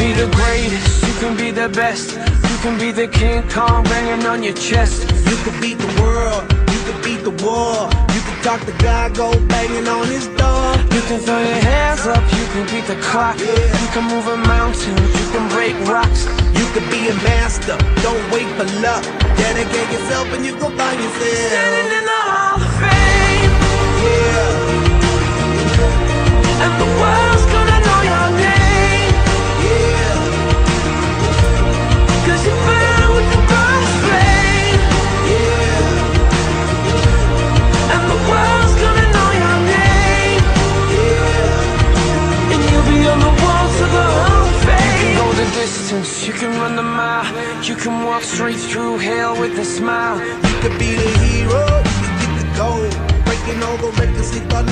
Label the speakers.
Speaker 1: be the greatest, you can be the best. You can be the King Kong banging on your chest.
Speaker 2: You can beat the world, you can beat the war. You can talk to God, go banging on his door.
Speaker 1: You can throw your hands up, you can beat the clock. You can move a mountain, you can break rocks.
Speaker 2: You can be a master, don't wait for luck. Dedicate yourself and you gon' find yourself
Speaker 1: Standing in the Hall of Fame.
Speaker 2: Yeah.
Speaker 1: And the world's gonna know your name.
Speaker 2: Yeah.
Speaker 1: 'Cause you burn with the bright flame.
Speaker 2: Yeah.
Speaker 1: And the world's gonna know your name.
Speaker 2: Yeah.
Speaker 1: And you'll be on the walls of the Hall of Fame. You can go the distance, you can run the mile. You can walk straight through hell with a smile.
Speaker 2: You could be the hero, you can get the gold. Breaking all the records they thought